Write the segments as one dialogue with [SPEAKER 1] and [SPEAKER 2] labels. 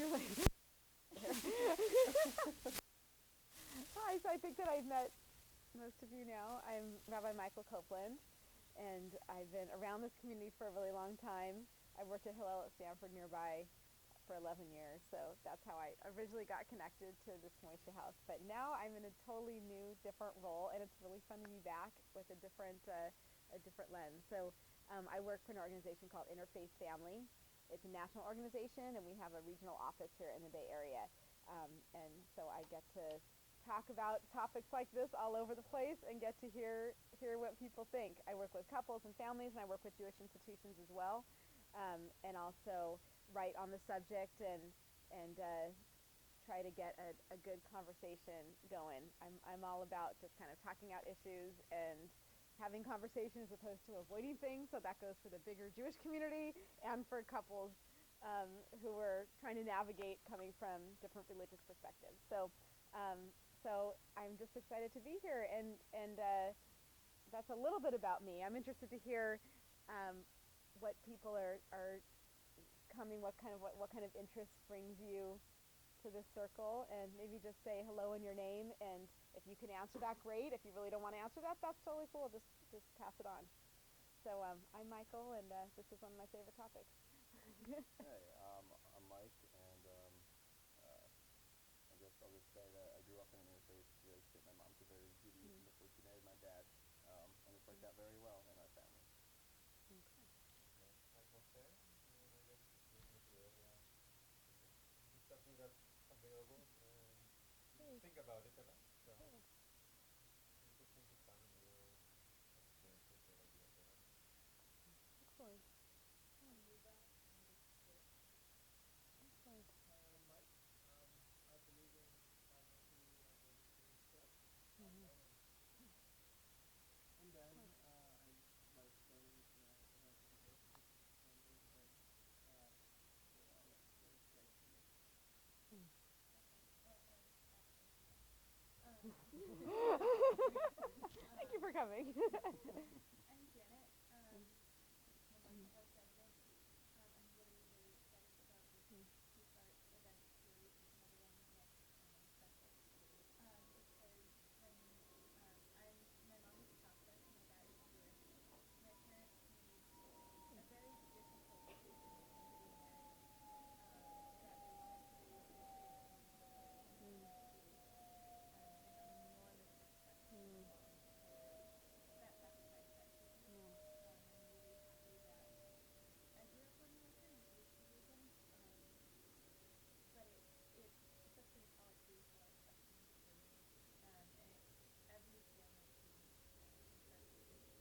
[SPEAKER 1] Hi, so I think that I've met most of you now. I'm Rabbi Michael Copeland, and I've been around this community for a really long time. I worked at Hillel at Stanford nearby for 11 years, so that's how I originally got connected to this Moishe house. But now I'm in a totally new, different role, and it's really fun to be back with a different lens. So I work for an organization called Interfaith Family. It's a national organization, and we have a regional office here in the Bay Area. And so I get to talk about topics like this all over the place and get to hear what people think. I work with couples and families, and I work with Jewish institutions as well, and also write on the subject and try to get a good conversation going. I'm all about just kind of talking out issues and having conversations as opposed to avoiding things. So that goes for the bigger Jewish community and for couples who are trying to navigate coming from different religious perspectives. So I'm just excited to be here, and that's a little bit about me. I'm interested to hear what people are coming, what kind of interest brings you to this circle, and maybe just say hello in your name, and if you can answer that, great. If you really don't want to answer that, that's totally cool. Just pass it on. So I'm Michael, and this is one of my favorite topics.
[SPEAKER 2] Hey, I'm Mike, and I guess I'll just say that I grew up in an interfaith relationship. My mom converted to Judaism before she married my dad, and it's worked out very well in our family.
[SPEAKER 1] Okay.
[SPEAKER 3] I'm Jose, and I guess it's something that's available, and think about it a lot. So interesting to find your experiences or ideas around it.
[SPEAKER 1] Excellent. Excellent.
[SPEAKER 3] Mike, I believe in financially educating stuff.
[SPEAKER 1] Mm-hmm.
[SPEAKER 3] And then I like learning about relationships and families and they're all like very close to me.
[SPEAKER 1] Thank you for coming.
[SPEAKER 4] I'm Janet. My boyfriend was president. I'm really, really excited about this two-part event series, and another one next special. Because my mom is Catholic, my dad is Jewish. My parents made a very difficult decision in getting married. That they wanted to raise their 3 children independently, and I have enormous respect for my mom for that sacrifice that she made. I'm really happy that I grew up on my parents with Judaism, but especially in college, raised a lot of questions for me, and every family seems incredibly different.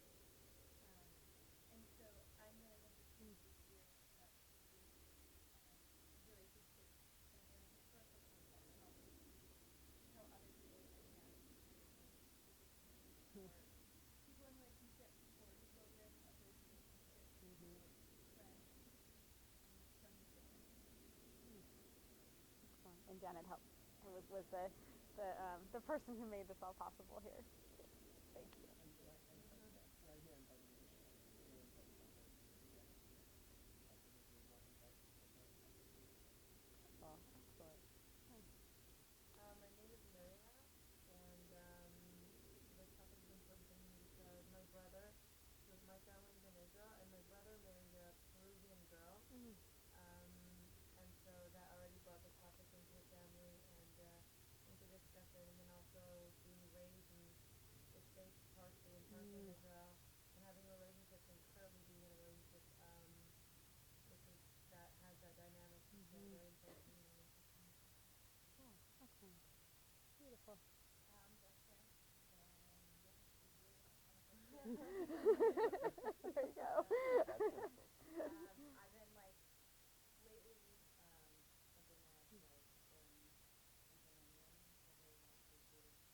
[SPEAKER 4] And so I'm really interested to hear about Jewish relationships kind of in a historical context, and also see how other people have navigated religious communities for people in relationships, for children of those relationships, for friends, from different perspectives.
[SPEAKER 1] Excellent. And Janet was the person who made this all possible here. Thank you.
[SPEAKER 3] And right here in Bangladesh, here in Kolkata, Janet is absolutely not impacted by my conversation.
[SPEAKER 1] Oh, excellent.
[SPEAKER 5] My name is Maria, and this topic is important to me because my brother, with my family is in Israel, and my brother married a Peruvian girl, and so that already brought the topic into the family and into discussion, and then also being raised in the States partially and partially in Israel, and having relationships and currently being in a relationship that has that dynamic, so very important to me and interesting.
[SPEAKER 1] Oh, excellent. Beautiful.
[SPEAKER 4] Jessica, and yeah, she's really awesome.
[SPEAKER 1] There you go.
[SPEAKER 4] I've been like lately something that I've like learned something new. I really like the Jewish spirit,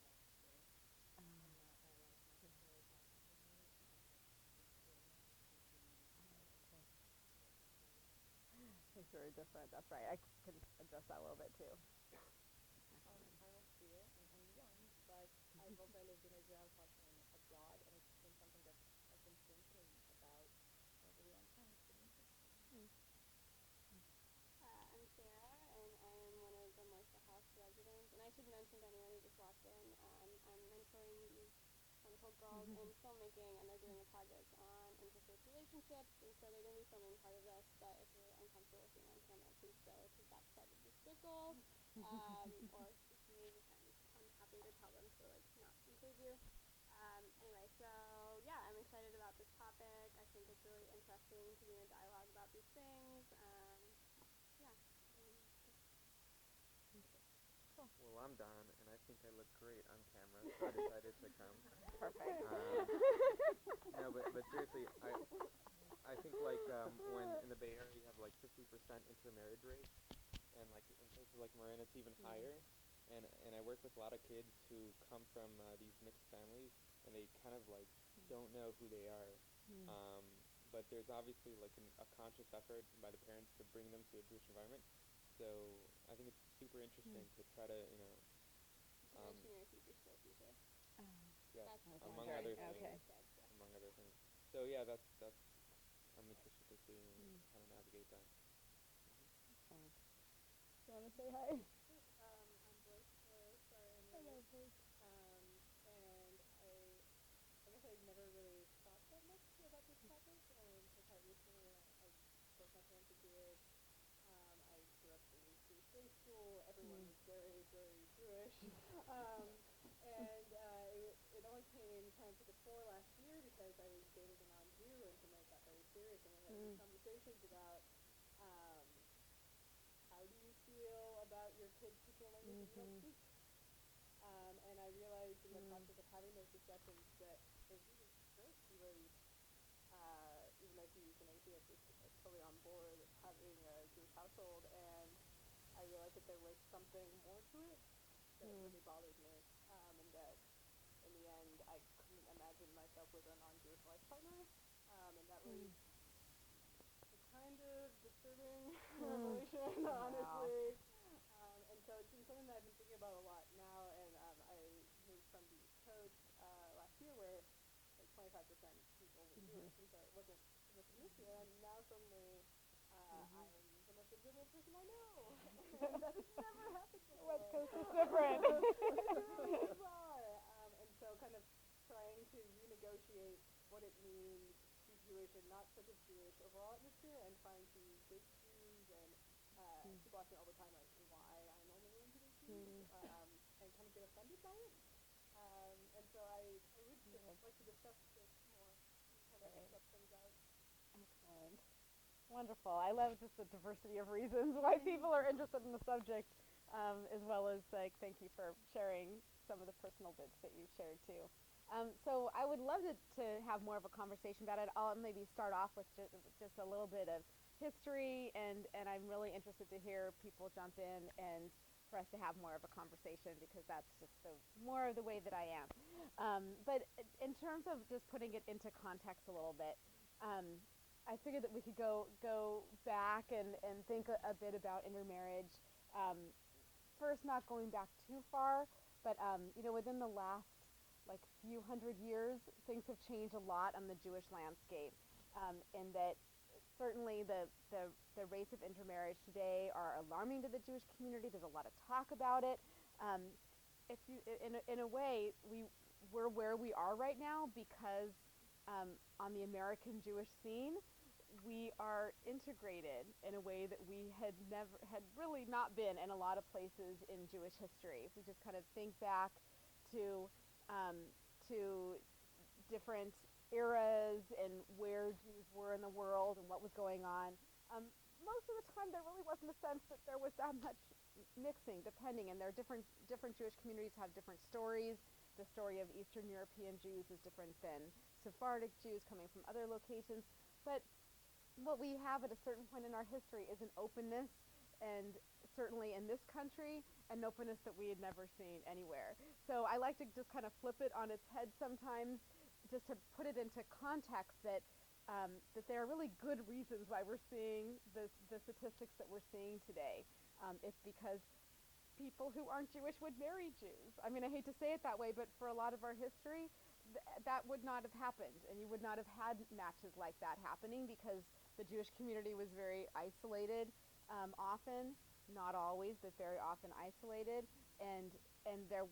[SPEAKER 4] and not that like necessarily practicing it, but just experience teaching
[SPEAKER 1] Okay.
[SPEAKER 4] spirituality.
[SPEAKER 1] It's very different. That's right. I can address that a little bit too.
[SPEAKER 6] I'm Austria and I'm young, but I've also lived in Israel part-time abroad, and it's been something that I've been thinking about for a really long time. It's been interesting.
[SPEAKER 1] Mm.
[SPEAKER 7] I'm Sarah, and should mention to anyone who just walked in, I'm mentoring these wonderful girls in filmmaking, and they're doing a project on interfaith relationships, and so they're going to be filming part of this, but if you're uncomfortable with being on camera, please go to that side of the circle, or speak to me, and I'm happy to tell them to, like, not include you. Anyway, so, yeah, I'm excited about this topic. I think it's really interesting to be in a dialogue about these things. Yeah.
[SPEAKER 3] Well, I'm Don, and I think I look great on camera, so I decided to come.
[SPEAKER 1] Perfect.
[SPEAKER 3] No, but seriously, I think like when in the Bay Area you have like 50% intermarriage rate, and like in places like Marin it's even higher. And I work with a lot of kids who come from these mixed families, and they kind of like don't know who they are. Um, but there's obviously like a conscious effort by the parents to bring them to a Jewish environment. So I think it's super interesting to try to, you know,
[SPEAKER 7] To mention your future school teacher.
[SPEAKER 3] yes,
[SPEAKER 7] That's
[SPEAKER 1] Okay.
[SPEAKER 3] among
[SPEAKER 1] Great.
[SPEAKER 3] other
[SPEAKER 1] Okay.
[SPEAKER 3] things,
[SPEAKER 7] Kids, yeah.
[SPEAKER 3] among other things. So yeah, that's I'm interested to see how to navigate that.
[SPEAKER 1] Excellent. Do you want to say hi?
[SPEAKER 6] I'm Blake, sorry I'm
[SPEAKER 1] Hello,
[SPEAKER 6] late.
[SPEAKER 1] Blake.
[SPEAKER 6] And I guess I never really thought that much about this topic until quite recently. Both my parents are Jewish. I grew up in Jewish day school. Everyone was very, very Jewish. And it only came kind of to the fore last year because I dated a non-Jew, and suddenly it got very serious, and we had these conversations about how do you feel about your kids speaking a language that you don't speak? And I realized in the process of having those discussions that it really hurt. He was, even though he's an atheist, is totally on board having a Jewish household, and I realized that there was something more to it that really bothered me, and that in the end I couldn't imagine myself with a non-Jewish life partner, and that was a kind of disturbing revelation, honestly. And so it's been something that I've been thinking about a lot now, and I moved from the East Coast last year where like 25% people were Jewish, and so it wasn't an issue, and now suddenly I'm the most ambivalent person I know, and that has never happened before.
[SPEAKER 1] West Coast is different.
[SPEAKER 6] It's really bizarre, and so kind of trying to renegotiate what it means to be Jewish and not such a Jewish overall atmosphere, and trying to date Jews, and people ask me all the time like why I'm only willing to date Jews, and kind of get offended by it. And so I would just like to discuss this more, how to suss things out.
[SPEAKER 1] Excellent. Wonderful. I love just the diversity of reasons why people are interested in the subject, as well as like thank you for sharing some of the personal bits that you shared too. So I would love to have more of a conversation about it. I'll maybe start off with just a little bit of history, and I'm really interested to hear people jump in and for us to have more of a conversation, because that's just more of the way that I am. But in terms of just putting it into context a little bit, I figured that we could go back and think a bit about intermarriage. First, not going back too far, but within the last like few hundred years, things have changed a lot on the Jewish landscape. In that, certainly the rates of intermarriage today are alarming to the Jewish community. There's a lot of talk about it. If you, in a way, we're where we are right now because on the American Jewish scene, we are integrated in a way that we had really not been in a lot of places in Jewish history. If we just kind of think back to to different eras and where Jews were in the world and what was going on, most of the time there really wasn't a sense that there was that much mixing, depending, and there are different Jewish communities have different stories. The story of Eastern European Jews is different than Sephardic Jews coming from other locations, but what we have at a certain point in our history is an openness, and certainly in this country, an openness that we had never seen anywhere. So I like to just kind of flip it on its head sometimes, just to put it into context that that there are really good reasons why we're seeing the statistics that we're seeing today. It's because people who aren't Jewish would marry Jews. I mean, I hate to say it that way, but for a lot of our history, that would not have happened, and you would not have had matches like that happening because the Jewish community was very isolated often. not always, but very often isolated, and there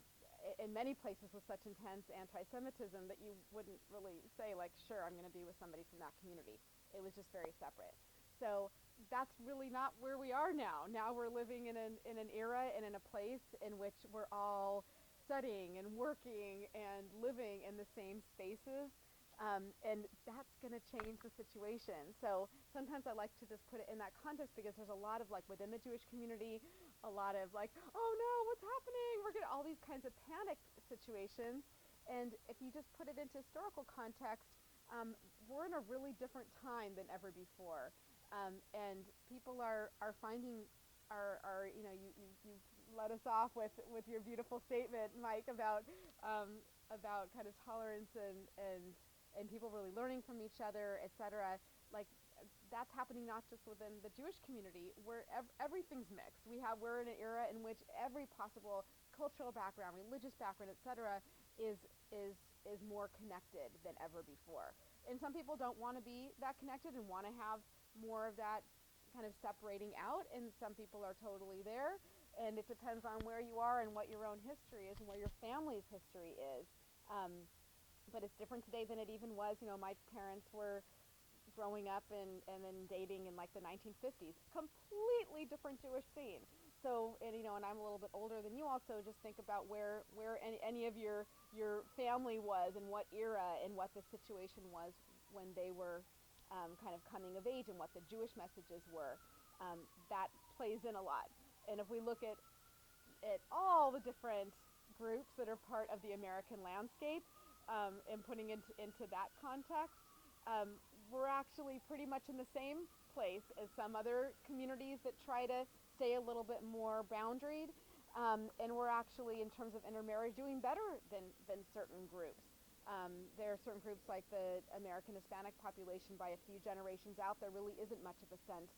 [SPEAKER 1] in many places with such intense anti-Semitism that you wouldn't really say like, sure, I'm going to be with somebody from that community. It was just very separate. So that's really not where we are now. Now we're living in an era and in a place in which we're all studying and working and living in the same spaces. And that's going to change the situation. So sometimes I like to just put it in that context because there's a lot of like within the Jewish community, a lot of like, oh no, what's happening? We're getting all these kinds of panic situations. And if you just put it into historical context, we're in a really different time than ever before. And people are finding you know, you let us off with your beautiful statement, Mike, about kind of tolerance and people really learning from each other, etc. Like that's happening not just within the Jewish community, where everything's mixed. We're in an era in which every possible cultural background, religious background, etc. is more connected than ever before. And some people don't want to be that connected and want to have more of that kind of separating out, and some people are totally there. And it depends on where you are and what your own history is and where your family's history is. But it's different today than it even was. You know, my parents were growing up and then dating in like the 1950s. Completely different Jewish scene. So, and you know, and I'm a little bit older than you also. Just think about where any of your family was and what era and what the situation was when they were kind of coming of age and what the Jewish messages were. That plays in a lot. And if we look at all the different groups that are part of the American landscape, and putting into that context, we're actually pretty much in the same place as some other communities that try to stay a little bit more boundaried. And we're actually, in terms of intermarriage, doing better than certain groups. There are certain groups like the American Hispanic population by a few generations out. There really isn't much of a sense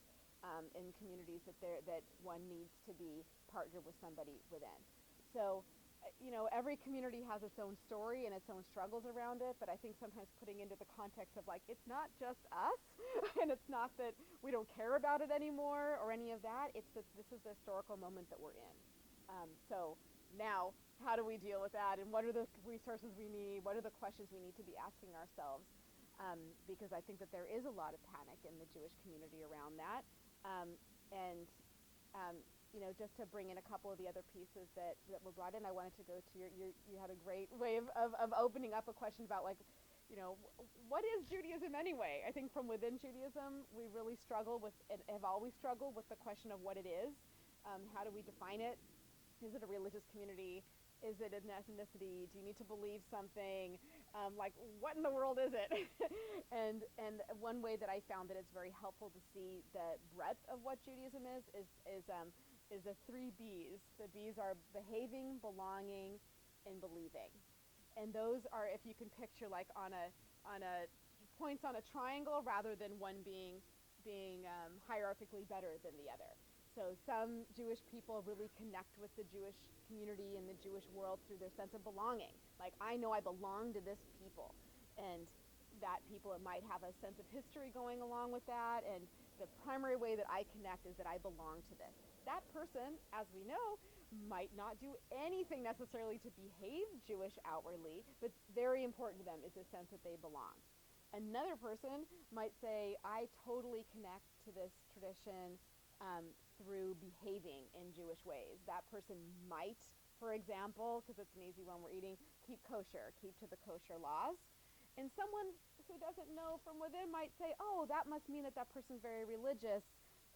[SPEAKER 1] in communities that one needs to be partnered with somebody within. So, you know, every community has its own story and its own struggles around it, but I think sometimes putting into the context of like, it's not just us, and it's not that we don't care about it anymore or any of that, it's that this is the historical moment that we're in. So now, how do we deal with that, and what are the resources we need, what are the questions we need to be asking ourselves? Because I think that there is a lot of panic in the Jewish community around that. And you know, just to bring in a couple of the other pieces that were brought in, I wanted to go to you had a great way of opening up a question about like, you know, what is Judaism anyway? I think from within Judaism, we really struggle with, and have always struggled with the question of what it is. How do we define it? Is it a religious community? Is it an ethnicity? Do you need to believe something? Like, what in the world is it? and one way that I found that it's very helpful to see the breadth of what Judaism is the 3 B's. The B's are behaving, belonging, and believing. And those are, if you can picture, like on a points on a triangle rather than one being hierarchically better than the other. So some Jewish people really connect with the Jewish community and the Jewish world through their sense of belonging. Like, I know I belong to this people. And that people might have a sense of history going along with that. And the primary way that I connect is that I belong to this. That person, as we know, might not do anything necessarily to behave Jewish outwardly, but very important to them is the sense that they belong. Another person might say, I totally connect to this tradition through behaving in Jewish ways. That person might, for example, because it's an easy one we're eating, keep kosher, keep to the kosher laws. And someone who doesn't know from within might say, oh, that must mean that person's very religious,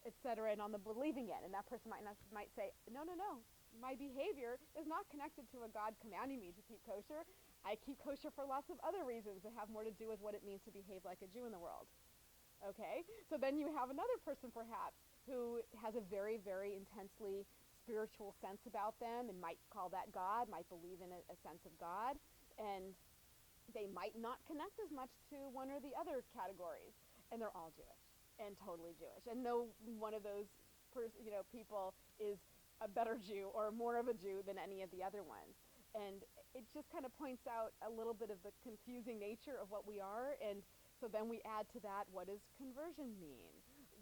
[SPEAKER 1] etc., and on the believing it. And that person might say, no, my behavior is not connected to a God commanding me to keep kosher. I keep kosher for lots of other reasons that have more to do with what it means to behave like a Jew in the world. Okay, so then you have another person perhaps who has a very, very intensely spiritual sense about them and might call that God, might believe in a sense of God, and they might not connect as much to one or the other categories, and they're all Jewish and totally Jewish, and no one of those people is a better Jew or more of a Jew than any of the other ones. And it just kind of points out a little bit of the confusing nature of what we are. And so then we add to that, what does conversion mean?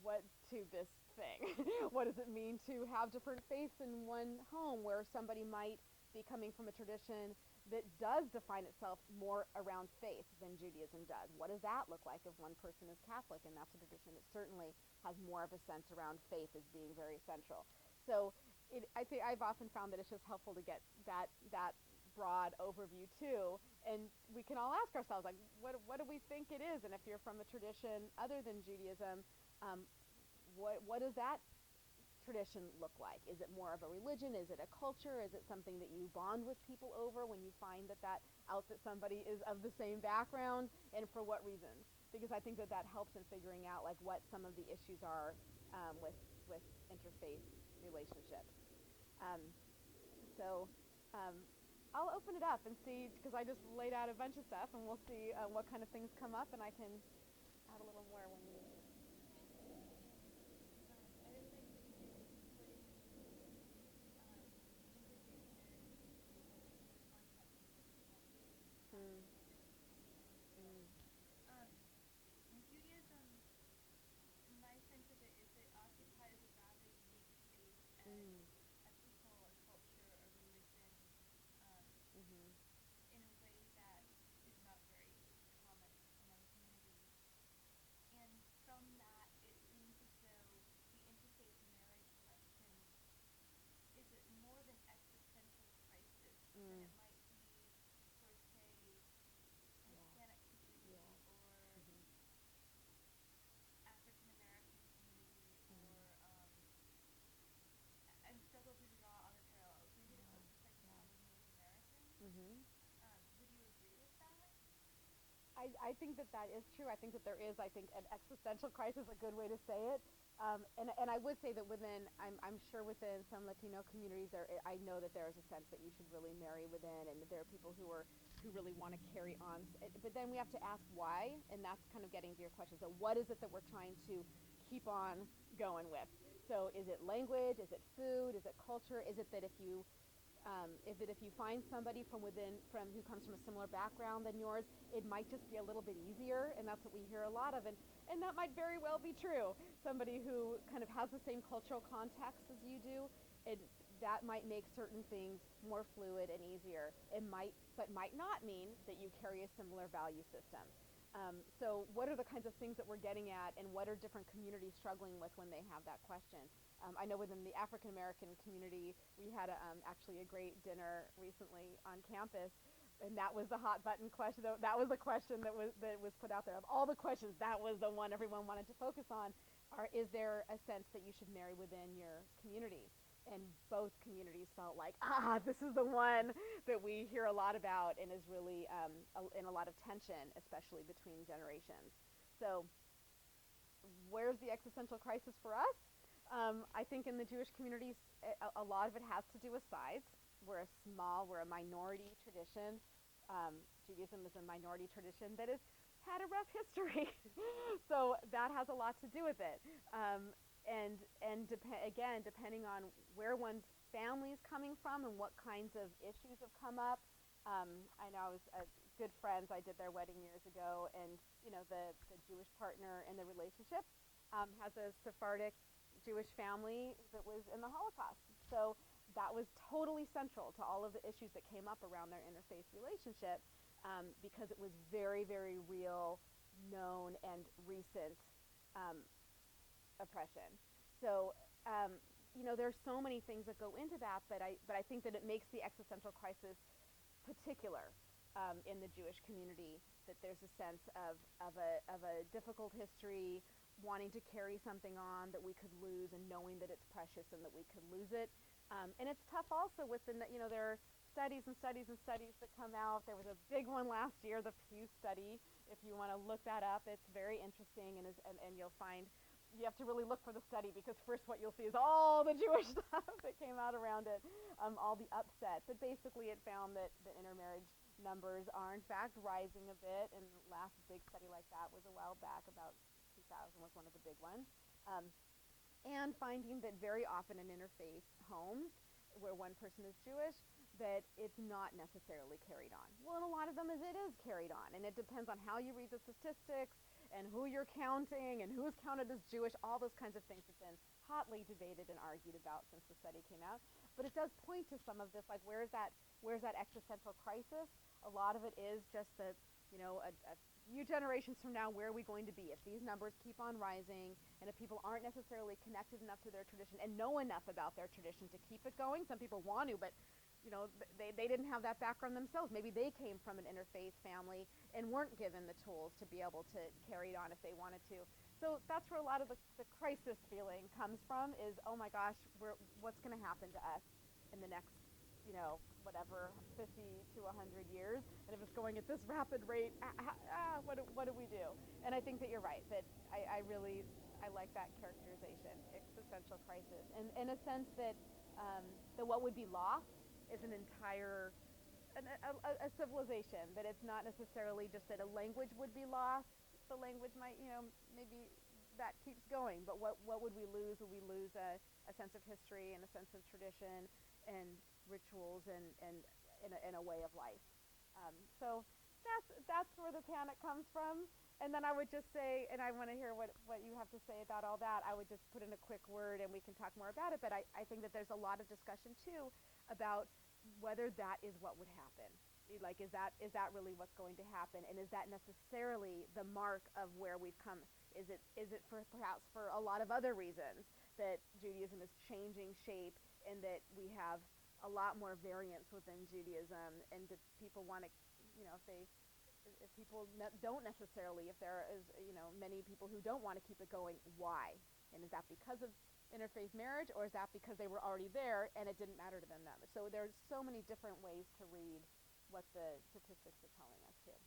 [SPEAKER 1] What to this thing? What does it mean to have different faiths in one home where somebody might be coming from a tradition that does define itself more around faith than Judaism does? What does that look like if one person is Catholic and that's a tradition that certainly has more of a sense around faith as being very central? So I think I've often found that it's just helpful to get that broad overview too, and we can all ask ourselves, like, what do we think it is? And if you're from a tradition other than Judaism, what does that tradition look like? Is it more of a religion? Is it a culture? Is it something that you bond with people over when you find that outfit somebody is of the same background, and for what reasons? Because I think that helps in figuring out like what some of the issues are with interfaith relationships. Um, so I'll open it up and see, because I just laid out a bunch of stuff, and we'll see what kind of things come up, and I can add a little more when you.
[SPEAKER 4] I really like what you did with putting integration in the context of
[SPEAKER 1] Mm,
[SPEAKER 4] Judaism. In Judaism, my sense of it is it occupies a rather unique space as
[SPEAKER 1] mm,
[SPEAKER 4] a people, a culture, a religion, um,
[SPEAKER 1] mm-hmm,
[SPEAKER 4] in a way that is not very common among communities. And from that, it seems as though the interfaith marriage question is it more of an existential crisis than
[SPEAKER 1] mm,
[SPEAKER 4] it might be for, say, a
[SPEAKER 1] yeah,
[SPEAKER 4] Hispanic community
[SPEAKER 1] yeah,
[SPEAKER 4] or
[SPEAKER 1] mm-hmm,
[SPEAKER 4] African American community or
[SPEAKER 1] mm-hmm,
[SPEAKER 4] I'm struggle to draw other parallels. Maybe the
[SPEAKER 1] yeah,
[SPEAKER 4] closest I can
[SPEAKER 1] yeah,
[SPEAKER 4] find is Native Americans.
[SPEAKER 1] mm-hmm.
[SPEAKER 4] Would you agree with that?
[SPEAKER 1] I think that is true. I think that there is, I think, an existential crisis, a good way to say it. And I would say that I'm sure within some Latino communities, I know that there is a sense that you should really marry within, and that there are people who really want to carry on. But then we have to ask why, and that's kind of getting to your question. So what is it that we're trying to keep on going with? So is it language? Is it food? Is it culture? Is it that if you find somebody from who comes from a similar background than yours, it might just be a little bit easier, and that's what we hear a lot of, and that might very well be true. Somebody who kind of has the same cultural context as you do, that might make certain things more fluid and easier. But might not mean that you carry a similar value system. So what are the kinds of things that we're getting at, and what are different communities struggling with when they have that question? I know within the African American community, we had actually a great dinner recently on campus, and that was the hot button question. That was the question that was put out there. Of all the questions, that was the one everyone wanted to focus on. Is there a sense that you should marry within your community? And both communities felt like, this is the one that we hear a lot about, and is really in a lot of tension, especially between generations. So where's the existential crisis for us? I think in the Jewish communities, a lot of it has to do with size. We're a minority tradition. Judaism is a minority tradition that has had a rough history. So that has a lot to do with it. Again, depending on where one's family is coming from and what kinds of issues have come up. I know I was good friends. I did their wedding years ago, and the Jewish partner in the relationship has a Sephardic Jewish family that was in the Holocaust. So that was totally central to all of the issues that came up around their interfaith relationship, because it was very, very real, known, and recent um, oppression. So there's so many things that go into that, but I think that it makes the existential crisis particular in the Jewish community. That there's a sense of a difficult history, wanting to carry something on that we could lose, and knowing that it's precious and that we could lose it. And it's tough also within that. There are studies and studies and studies that come out. There was a big one last year, the Pew study. If you want to look that up, it's very interesting, and you'll find you have to really look for the study, because first what you'll see is all the Jewish stuff that came out around it, all the upset. But basically it found that the intermarriage numbers are in fact rising a bit, and the last big study like that was a while back, about 2000 was one of the big ones. And finding that very often in interfaith homes where one person is Jewish, that it's not necessarily carried on. Well, in a lot of them it is carried on, and it depends on how you read the statistics and who you're counting and who's counted as Jewish. All those kinds of things have been hotly debated and argued about since the study came out. But it does point to some of this, like where's that existential crisis? A lot of it is just the, a few generations from now, where are we going to be if these numbers keep on rising, and if people aren't necessarily connected enough to their tradition and know enough about their tradition to keep it going. Some people want to, but they didn't have that background themselves. Maybe they came from an interfaith family and weren't given the tools to be able to carry it on if they wanted to. So that's where a lot of the crisis feeling comes from is, oh my gosh, what's going to happen to us in the next, whatever, 50 to 100 years? And if it's going at this rapid rate, what do we do? And I think that you're right, that I like that characterization, existential crisis. And in a sense that what would be lost is an entire a civilization, that it's not necessarily just that a language would be lost. The language might, maybe that keeps going, but what would we lose? Would we lose a sense of history and a sense of tradition and rituals and in a way of life? So that's where the panic comes from. And then I would just say, and I want to hear what you have to say about all that, I would just put in a quick word and we can talk more about it, but I think that there's a lot of discussion too about whether that is what would happen. Like, is that really what's going to happen? And is that necessarily the mark of where we've come? Is it perhaps for a lot of other reasons that Judaism is changing shape and that we have a lot more variance within Judaism, and do people want to, if people don't necessarily, if there is, many people who don't want to keep it going, why? And is that because of interfaith marriage, or is that because they were already there and it didn't matter to them that much? So there's so many different ways to read what the statistics are telling us too.